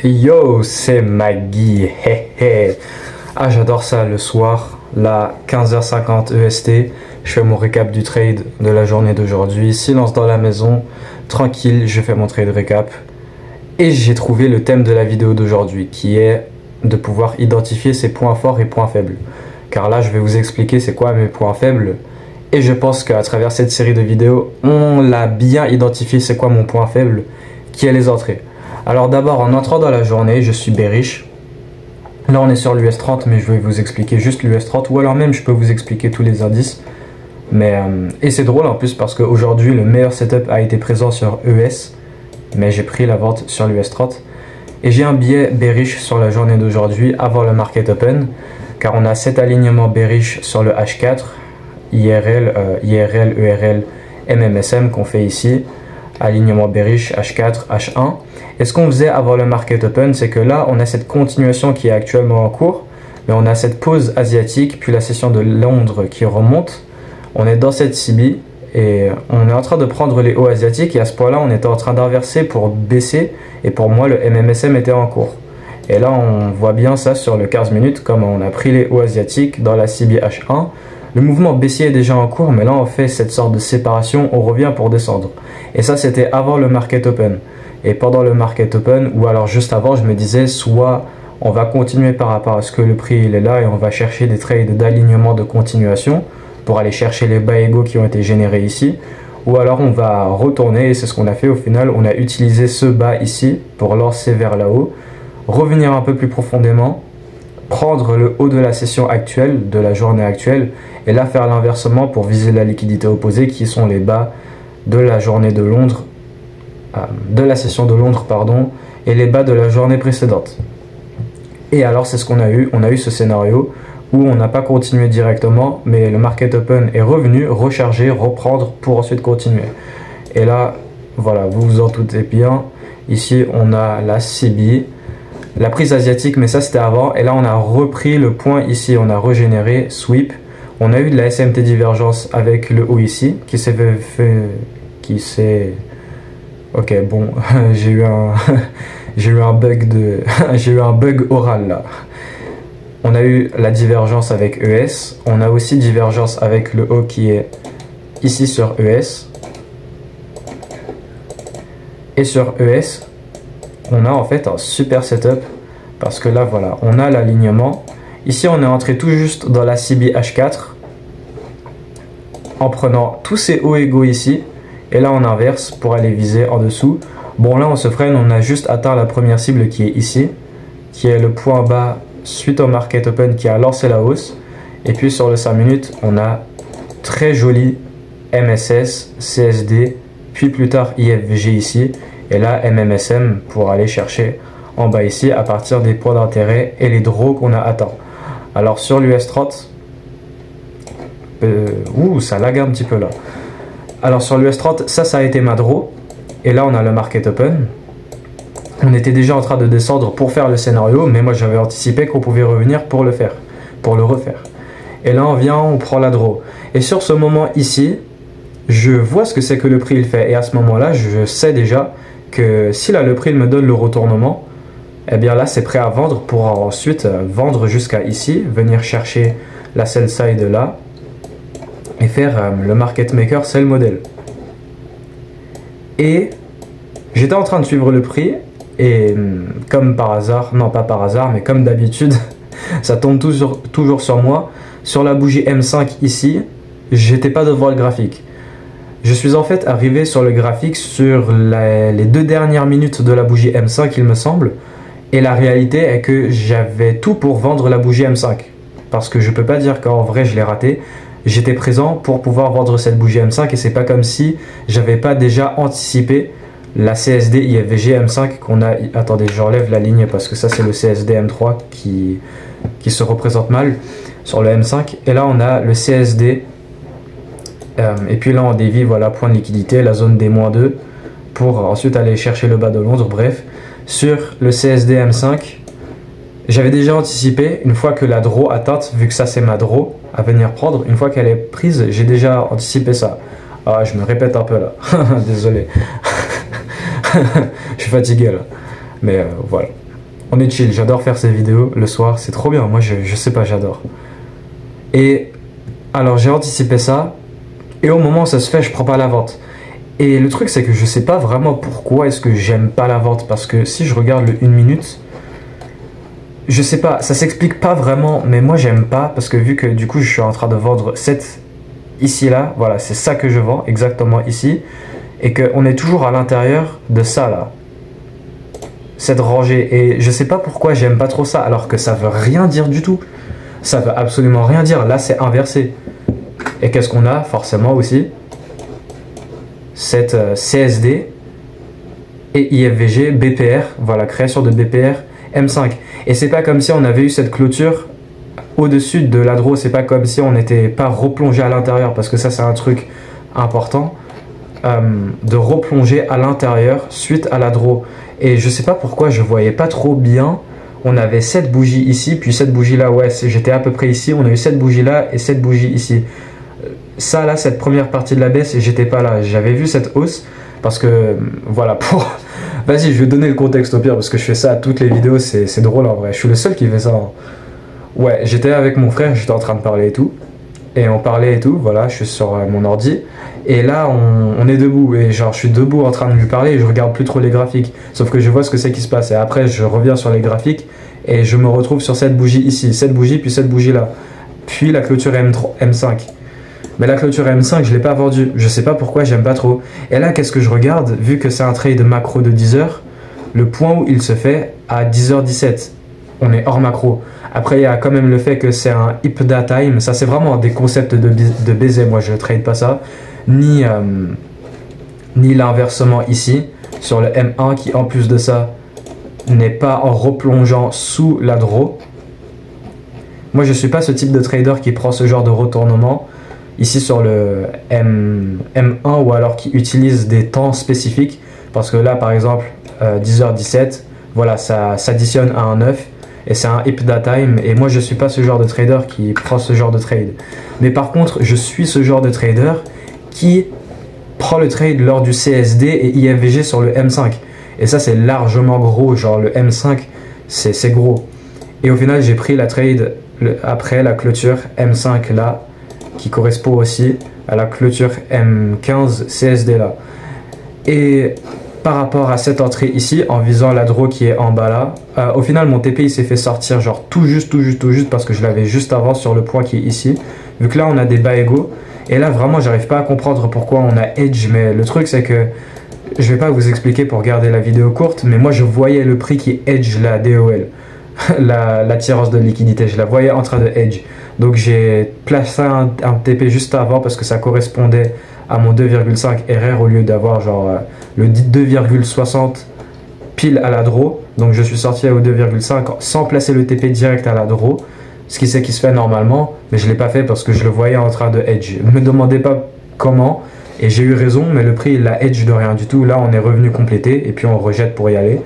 Yo, c'est Maggie. Ah, j'adore ça le soir, là, 15h50 EST. Je fais mon récap du trade de la journée d'aujourd'hui. Silence dans la maison, tranquille, je fais mon trade récap. Et j'ai trouvé le thème de la vidéo d'aujourd'hui, qui est de pouvoir identifier ses points forts et points faibles. Car là, je vais vous expliquer c'est quoi mes points faibles. Et je pense qu'à travers cette série de vidéos, on l'a bien identifié c'est quoi mon point faible, qui est les entrées. Alors d'abord, en entrant dans la journée, je suis bearish. Là, on est sur l'US 30, mais je vais vous expliquer juste l'US 30. Ou alors même, je peux vous expliquer tous les indices. Et c'est drôle en plus parce qu'aujourd'hui, le meilleur setup a été présent sur ES. Mais j'ai pris la vente sur l'US 30. Et j'ai un biais bearish sur la journée d'aujourd'hui avant le market open. Car on a cet alignement bearish sur le H4, IRL, ERL, MMSM qu'on fait ici. Alignement bearish, H4, H1. Et ce qu'on faisait avant le market open, c'est que là, on a cette continuation qui est actuellement en cours, mais on a cette pause asiatique, puis la session de Londres qui remonte. On est dans cette CB et on est en train de prendre les hauts asiatiques et à ce point-là, on était en train d'inverser pour baisser et pour moi, le MMSM était en cours. Et là, on voit bien ça sur le 15 minutes, comme on a pris les hauts asiatiques dans la CB H1. Le mouvement baissier est déjà en cours, mais là, on fait cette sorte de séparation, on revient pour descendre. Et ça, c'était avant le market open. Et pendant le market open, ou alors juste avant, je me disais, soit on va continuer par rapport à ce que le prix il est là et on va chercher des trades d'alignement de continuation pour aller chercher les bas égaux qui ont été générés ici. Ou alors on va retourner, et c'est ce qu'on a fait au final, on a utilisé ce bas ici pour lancer vers là-haut, revenir un peu plus profondément, prendre le haut de la session actuelle, de la journée actuelle, et là faire l'inversement pour viser la liquidité opposée qui sont les bas de la journée de Londres, de la session de Londres, pardon, et les bas de la journée précédente. Et alors c'est ce qu'on a eu, on a eu ce scénario où on n'a pas continué directement, mais le market open est revenu, recharger, reprendre pour ensuite continuer. Et là, voilà, vous vous en doutez bien, ici on a la CB, la prise asiatique, mais ça c'était avant, et là on a repris le point ici, on a régénéré, sweep, on a eu de la SMT divergence avec le haut ici, qui s'est ok, bon, j'ai eu un bug oral là. On a eu la divergence avec ES, on a aussi divergence avec le haut qui est ici sur ES. Et sur ES, on a en fait un super setup parce que là voilà, on a l'alignement. Ici on est entré tout juste dans la CB H4 en prenant tous ces hauts égaux ici. Et là on inverse pour aller viser en dessous. Bon là on se freine, on a juste atteint la première cible qui est ici, qui est le point bas suite au market open qui a lancé la hausse. Et puis sur le 5 minutes on a très joli MSS, CSD, puis plus tard IFVG ici. Et là MMSM pour aller chercher en bas ici à partir des points d'intérêt et les draws qu'on a atteints. Alors sur l'US 30, ça lag un petit peu là. Alors sur l'US 30, ça a été ma draw. Et là on a le market open. On était déjà en train de descendre pour faire le scénario, mais moi j'avais anticipé qu'on pouvait revenir pour le faire, pour le refaire. Et là on vient, on prend la draw. Et sur ce moment ici, je vois ce que c'est que le prix il fait. Et à ce moment-là, je sais déjà que si là le prix il me donne le retournement, eh bien là c'est prêt à vendre pour ensuite vendre jusqu'à ici, venir chercher la sell side là et faire le market maker sell model. Et j'étais en train de suivre le prix et comme par hasard, non pas par hasard mais comme d'habitude, ça tombe toujours sur moi. Sur la bougie M5 ici, j'étais pas devant le graphique. Je suis en fait arrivé sur le graphique sur les 2 dernières minutes de la bougie M5 il me semble. Et la réalité est que j'avais tout pour vendre la bougie M5. Parce que je peux pas dire qu'en vrai je l'ai raté. J'étais présent pour pouvoir vendre cette bougie M5 et c'est pas comme si j'avais pas déjà anticipé la CSD IFVG M5 qu'on a. Attendez, j'enlève la ligne parce que ça c'est le CSD M3 qui se représente mal sur le M5. Et là on a le CSD et puis là on dévie, voilà, point de liquidité, la zone des -2 pour ensuite aller chercher le bas de Londres. Bref, sur le CSD M5, j'avais déjà anticipé, une fois que la draw atteinte, vu que ça c'est ma draw à venir prendre, une fois qu'elle est prise, j'ai déjà anticipé ça. Ah, je me répète un peu là, désolé. Je suis fatigué là. Mais voilà. On est chill, j'adore faire ces vidéos le soir, c'est trop bien, moi je sais pas, j'adore. Et alors j'ai anticipé ça, et au moment où ça se fait, je prends pas la vente. Et le truc c'est que je sais pas vraiment pourquoi est-ce que j'aime pas la vente, parce que si je regarde le 1 minute, je sais pas, ça s'explique pas vraiment, mais moi j'aime pas, parce que vu que du coup je suis en train de vendre cette ici là, voilà, c'est ça que je vends, exactement ici, et qu'on est toujours à l'intérieur de ça là. Cette rangée, et je sais pas pourquoi j'aime pas trop ça, alors que ça veut rien dire du tout. Ça veut absolument rien dire, là c'est inversé. Et qu'est-ce qu'on a forcément aussi? Cette CSD et IFVG, BPR, voilà, création de BPR M5. Et c'est pas comme si on avait eu cette clôture au-dessus de la draw, c'est pas comme si on n'était pas replongé à l'intérieur, parce que ça c'est un truc important, de replonger à l'intérieur suite à la draw. Et je sais pas pourquoi je voyais pas trop bien. On avait cette bougie ici, puis cette bougie là, ouais, j'étais à peu près ici. On a eu cette bougie là et cette bougie ici. Ça là, cette première partie de la baisse, j'étais pas là. J'avais vu cette hausse parce que, voilà, pour... Vas-y, je vais donner le contexte au pire parce que je fais ça à toutes les vidéos, c'est drôle en vrai. Je suis le seul qui fait ça. Hein. Ouais, j'étais avec mon frère, j'étais en train de parler et tout. Et on parlait et tout, voilà, je suis sur mon ordi. Et là, on est debout. Et genre, je suis debout en train de lui parler et je regarde plus trop les graphiques. Sauf que je vois ce que c'est qui se passe. Et après, je reviens sur les graphiques et je me retrouve sur cette bougie ici. Cette bougie, puis cette bougie là. Puis la clôture M5. Mais la clôture M5, je ne l'ai pas vendue. Je sais pas pourquoi, j'aime pas trop. Et là, qu'est-ce que je regarde? Vu que c'est un trade macro de 10 heures, le point où il se fait à 10h17. On est hors macro. Après, il y a quand même le fait que c'est un IPDA time. Ça, c'est vraiment des concepts de baiser. Moi, je ne trade pas ça. Ni l'inversement ici, sur le M1, qui en plus de ça, n'est pas en replongeant sous la draw. Moi, je ne suis pas ce type de trader qui prend ce genre de retournement. Ici, sur le M1, ou alors qui utilise des temps spécifiques. Parce que là, par exemple, 10h17, voilà, ça s'additionne à un 9. Et c'est un IPDA time, et moi je suis pas ce genre de trader qui prend ce genre de trade. Mais par contre, je suis ce genre de trader qui prend le trade lors du CSD et IFVG sur le M5. Et ça c'est largement gros, genre le M5 c'est gros. Et au final j'ai pris la trade après la clôture M5 là, qui correspond aussi à la clôture M15 CSD là. Et par rapport à cette entrée ici, en visant la draw qui est en bas là, au final mon TP il s'est fait sortir genre tout juste parce que je l'avais juste avant sur le point qui est ici. Vu que là on a des bas égaux, et là vraiment j'arrive pas à comprendre pourquoi on a edge, mais le truc c'est que je vais pas vous expliquer pour garder la vidéo courte, mais moi je voyais le prix qui edge la DOL, l'attirance de liquidité, je la voyais en train de edge. Donc j'ai placé un TP juste avant parce que ça correspondait à mon 2,5 RR au lieu d'avoir genre le 2,60 pile à la draw. Donc je suis sorti au 2,5 sans placer le TP direct à la draw, ce qui c'est qui se fait normalement, mais je l'ai pas fait parce que je le voyais en train de edge. Ne me demandez pas comment, et j'ai eu raison, mais le prix il a edge de rien du tout. Là on est revenu compléter et puis on rejette pour y aller.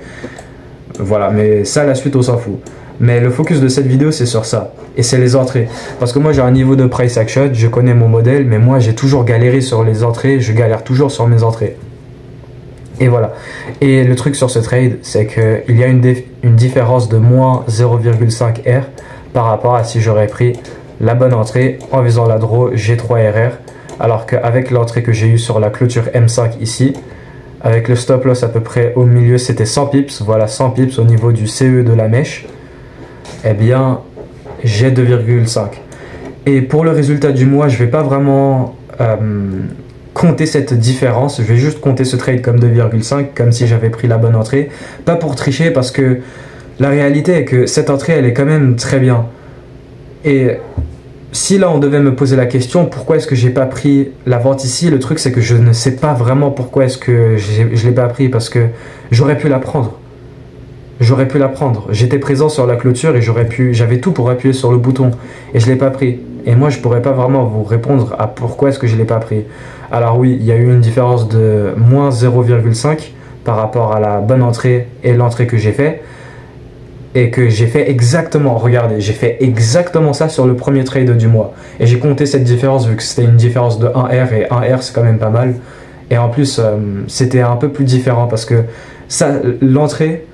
Voilà, mais ça la suite on s'en fout. Mais le focus de cette vidéo c'est sur ça, et c'est les entrées. Parce que moi j'ai un niveau de price action, je connais mon modèle, mais moi j'ai toujours galéré sur les entrées, je galère toujours sur mes entrées. Et voilà. Et le truc sur ce trade, c'est qu'il y a une différence de moins 0,5 R par rapport à si j'aurais pris la bonne entrée en visant la draw G3 RR, alors qu'avec l'entrée que j'ai eue sur la clôture M5 ici, avec le stop loss à peu près au milieu, c'était 100 pips, voilà 100 pips au niveau du CE de la mèche, eh bien j'ai 2,5. Et pour le résultat du mois, je vais pas vraiment compter cette différence, je vais juste compter ce trade comme 2,5, comme si j'avais pris la bonne entrée, pas pour tricher, parce que la réalité est que cette entrée elle est quand même très bien. Et si là on devait me poser la question pourquoi est-ce que j'ai pas pris la vente ici, le truc c'est que je ne sais pas vraiment pourquoi est-ce que je l'ai pas pris, parce que j'aurais pu la prendre. J'aurais pu la prendre. J'étais présent sur la clôture et j'avais tout pour appuyer sur le bouton et je l'ai pas pris. Et moi je pourrais pas vraiment vous répondre à pourquoi est-ce que je l'ai pas pris. Alors oui, il y a eu une différence de moins 0,5 par rapport à la bonne entrée et l'entrée que j'ai fait. Et que j'ai fait exactement, regardez, j'ai fait exactement ça sur le premier trade du mois. Et j'ai compté cette différence vu que c'était une différence de 1R, et 1R c'est quand même pas mal. Et en plus, c'était un peu plus différent parce que ça, l'entrée,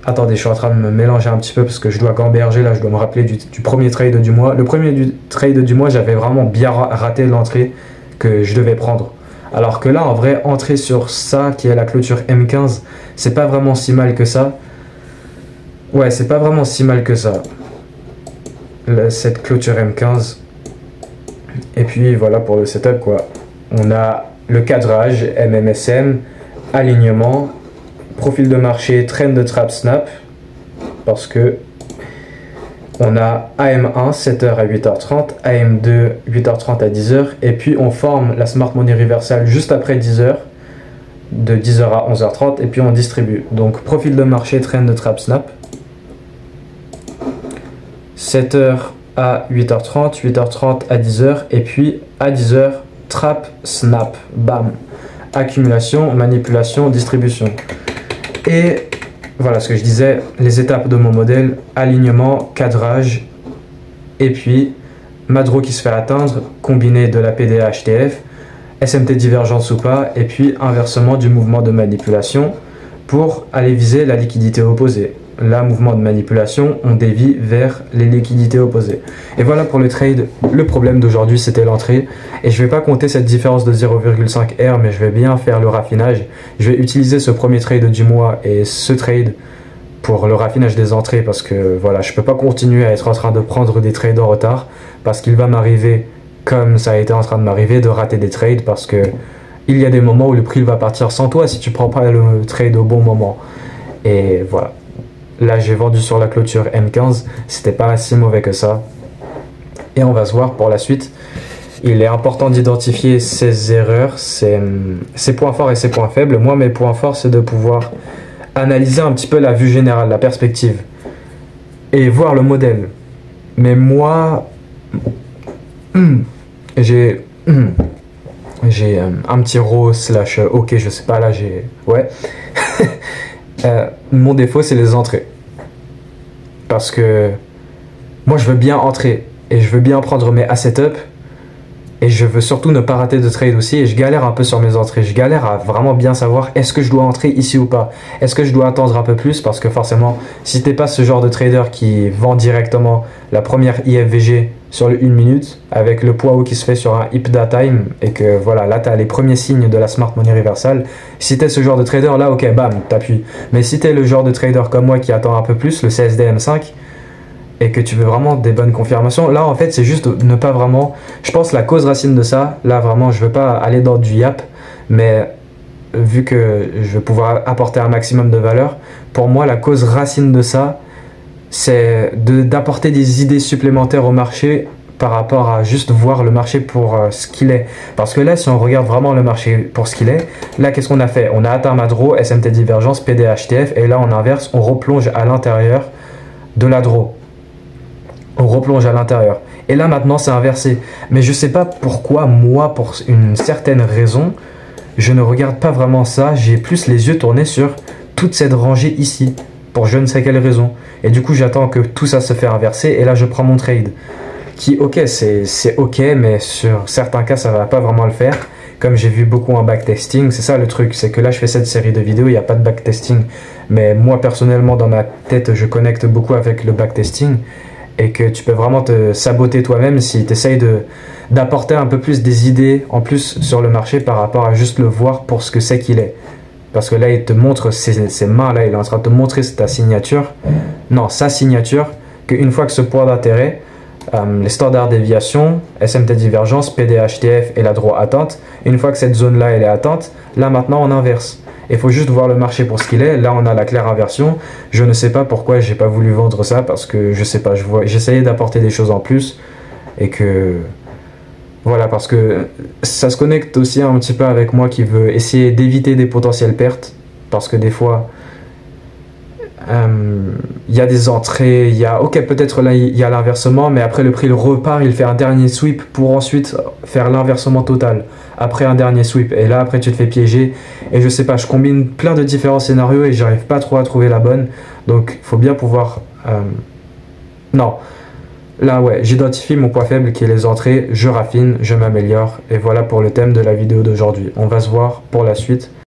Attendez, je suis en train de me mélanger un petit peu parce que je dois gamberger, là je dois me rappeler du premier trade du mois. Le premier trade du mois, j'avais vraiment bien raté l'entrée que je devais prendre. Alors que là, en vrai, entrer sur ça, qui est la clôture M15, c'est pas vraiment si mal que ça. Ouais, c'est pas vraiment si mal que ça. Cette clôture M15. Et puis voilà pour le setup, quoi. On a le cadrage, MMSM, alignement, profil de marché, trend de trap snap, parce que on a AM1 7h à 8h30, AM2 8h30 à 10h, et puis on forme la Smart Money Reversal juste après 10h, de 10h à 11h30, et puis on distribue. Donc profil de marché, trend de trap snap, 7h à 8h30, 8h30 à 10h, et puis à 10h, trap snap, bam, accumulation, manipulation, distribution. Et voilà ce que je disais, les étapes de mon modèle, alignement, cadrage, et puis Madro qui se fait atteindre, combiné de la PDA HTF, SMT divergence ou pas, et puis inversement du mouvement de manipulation pour aller viser la liquidité opposée. Là, mouvement de manipulation, on dévie vers les liquidités opposées. Et voilà pour le trade. Le problème d'aujourd'hui, c'était l'entrée. Et je ne vais pas compter cette différence de 0,5 R, mais je vais bien faire le raffinage. Je vais utiliser ce premier trade du mois et ce trade pour le raffinage des entrées parce que voilà, je ne peux pas continuer à être en train de prendre des trades en retard parce qu'il va m'arriver, comme ça a été en train de m'arriver, de rater des trades parce que il y a des moments où le prix va partir sans toi si tu ne prends pas le trade au bon moment. Et voilà. Là, j'ai vendu sur la clôture M15. C'était pas si mauvais que ça. Et on va se voir pour la suite. Il est important d'identifier ses erreurs, ses points forts et ses points faibles. Moi, mes points forts, c'est de pouvoir analyser un petit peu la vue générale, la perspective. Et voir le modèle. Mais moi, j'ai un petit RAW slash OK, je sais pas, là, j'ai... Ouais. Mon défaut, c'est les entrées. Parce que moi, je veux bien entrer et je veux bien prendre mes assets up et je veux surtout ne pas rater de trade aussi. Et je galère un peu sur mes entrées. Je galère à vraiment bien savoir est-ce que je dois entrer ici ou pas. Est-ce que je dois attendre un peu plus parce que forcément, si t'es pas ce genre de trader qui vend directement la première IFVG sur le 1 minute avec le poids haut qui se fait sur un IPDA time et que voilà, là tu as les premiers signes de la Smart Money Reversal. Si tu es ce genre de trader là, ok, bam, t'appuies. Mais si tu es le genre de trader comme moi qui attend un peu plus, le CSD M5, et que tu veux vraiment des bonnes confirmations, là en fait c'est juste ne pas vraiment, je pense la cause racine de ça, là vraiment je veux pas aller dans du yap, mais vu que je veux pouvoir apporter un maximum de valeur, pour moi la cause racine de ça, c'est d'apporter des idées supplémentaires au marché par rapport à juste voir le marché pour ce qu'il est. Parce que là, si on regarde vraiment le marché pour ce qu'il est, là, qu'est-ce qu'on a fait? On a atteint Madro, SMT divergence, PDHTF, et là, on inverse, on replonge à l'intérieur de la draw. On replonge à l'intérieur. Et là, maintenant, c'est inversé. Mais je sais pas pourquoi, moi, pour une certaine raison, je ne regarde pas vraiment ça. J'ai plus les yeux tournés sur toute cette rangée ici, pour je ne sais quelle raison. Et du coup, j'attends que tout ça se fait inverser, et là, je prends mon trade. Qui, ok, c'est ok, mais sur certains cas, ça va pas vraiment le faire. Comme j'ai vu beaucoup en backtesting, c'est ça le truc, c'est que là, je fais cette série de vidéos, il n'y a pas de backtesting. Mais moi, personnellement, dans ma tête, je connecte beaucoup avec le backtesting. Et que tu peux vraiment te saboter toi-même si tu essayes d'apporter un peu plus des idées en plus sur le marché par rapport à juste le voir pour ce que c'est qu'il est. Parce que là, il te montre ses mains, là, il est en train de te montrer ta signature. Non, sa signature, qu'une fois que ce point d'intérêt, les standards déviation, SMT divergence, PDHTF et la droite atteinte, une fois que cette zone-là, elle est atteinte, là, maintenant, on inverse. Il faut juste voir le marché pour ce qu'il est. Là, on a la claire inversion. Je ne sais pas pourquoi j'ai pas voulu vendre ça parce que je sais pas. J'essayais d'apporter des choses en plus et que voilà, parce que ça se connecte aussi un petit peu avec moi qui veut essayer d'éviter des potentielles pertes parce que des fois il y a des entrées, il y a ok peut-être là il y a l'inversement, mais après le prix il repart, il fait un dernier sweep pour ensuite faire l'inversement total après un dernier sweep et là après tu te fais piéger et je sais pas, je combine plein de différents scénarios et j'arrive pas trop à trouver la bonne, donc il faut bien pouvoir non là ouais, j'identifie mon point faible qui est les entrées, je raffine, je m'améliore et voilà pour le thème de la vidéo d'aujourd'hui. On va se voir pour la suite.